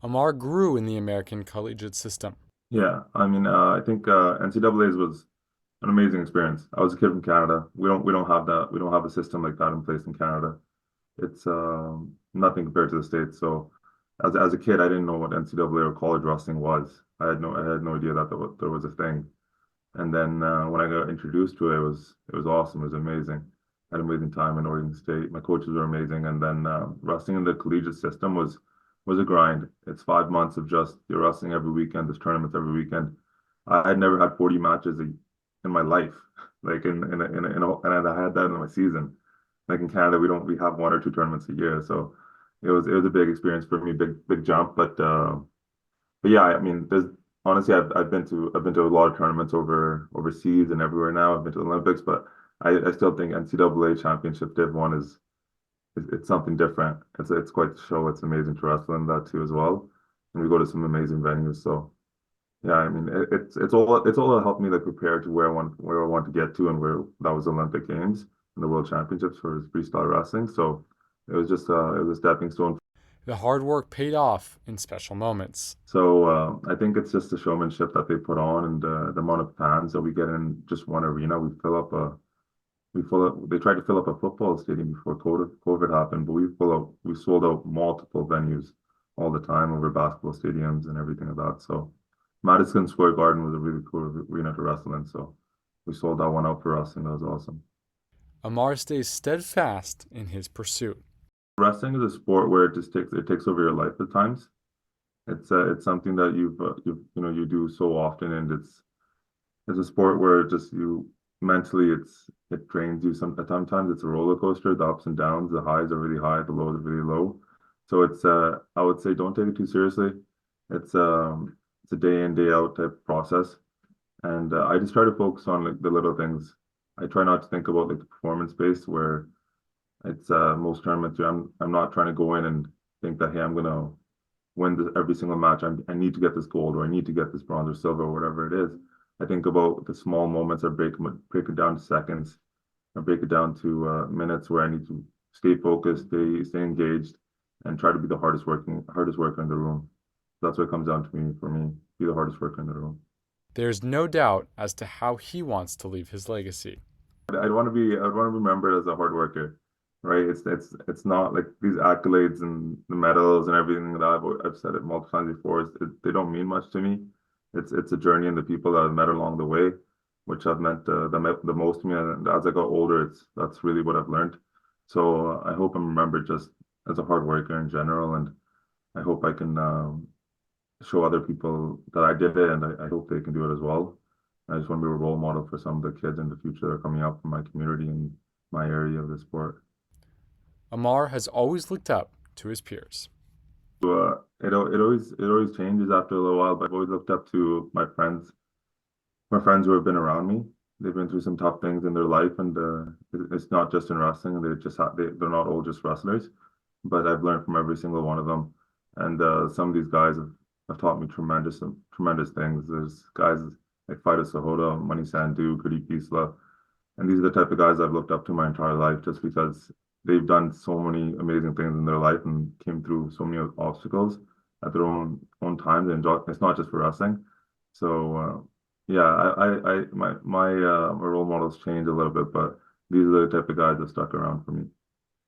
Amar grew in the American collegiate system. Yeah, I think NCAA's was an amazing experience. I was a kid from Canada. We don't have that. We don't have a system like that in place in Canada. It's nothing compared to the States. So as a kid, I didn't know what NCAA or college wrestling was. I had no idea that there was a thing. And then when I got introduced to it, it was awesome. It was amazing. I had an amazing time in Oregon State. My coaches were amazing. And then wrestling in the collegiate system was a grind. It's 5 months of just you're wrestling every weekend. There's tournaments every weekend. I had never had 40 matches in my life, like and I had that in my season. Like in Canada, we have one or two tournaments a year, so it was a big experience for me, big jump. But yeah, I mean, there's honestly, I've been to a lot of tournaments overseas and everywhere now. I've been to the Olympics, but I still think NCAA Championship Div 1 it's something different. It's quite the show. It's amazing to wrestle in that too as well. And we go to some amazing venues. So yeah, I mean, it's all helped me like prepare to where I want to get to, and where that was Olympic Games and the World Championships for freestyle wrestling. So it was a stepping stone. The hard work paid off in special moments. So I think it's just the showmanship that they put on, and the amount of fans that we get in just one arena. We fill up. They tried to fill up a football stadium before COVID happened, but we sold out multiple venues all the time over basketball stadiums and everything like that. So Madison Square Garden was a really cool arena to wrestle in. So we sold that one out for us, and that was awesome. Amar stays steadfast in his pursuit. Wrestling is a sport where it takes over your life at times. It's something that you do so often, and it's a sport where just you mentally it drains you. Sometimes it's a roller coaster. The ups and downs, the highs are really high, the lows are really low. So I would say don't take it too seriously. It's a day in day out type process, and I just try to focus on like the little things. I try not to think about like the performance based where it's most tournaments. I'm not trying to go in and think that hey, I'm gonna win every single match. I need to get this gold, or I need to get this bronze or silver or whatever it is. I think about the small moments. I break it down to seconds. I break it down to minutes where I need to stay focused, stay engaged, and try to be the hardest worker in the room. That's what it comes down to me for me. Be the hardest worker in the room. There's no doubt as to how he wants to leave his legacy. I'd want to be remembered as a hard worker, right? It's not like these accolades and the medals and everything that I've said it multiple times before. They don't mean much to me. It's a journey and the people that I've met along the way, which have meant the most to me. And as I got older, that's really what I've learned. So I hope I'm remembered just as a hard worker in general, and I hope I can show other people that I did it, and I hope they can do it as well. I just want to be a role model for some of the kids in the future that are coming up from my community and my area of the sport. Amar has always looked up to his peers. It always changes after a little while, but I've always looked up to my friends who have been around me. They've been through some tough things in their life, and it's not just in wrestling. They're not all just wrestlers, but I've learned from every single one of them. And some of these guys have taught me tremendous things. There's guys like Fido Sahota, Money Sandu, Kudi Kisla, and these are the type of guys I've looked up to my entire life just because they've done so many amazing things in their life and came through so many obstacles at their own times. And it's not just for wrestling. So yeah, my role models changed a little bit, but these are the type of guys that stuck around for me.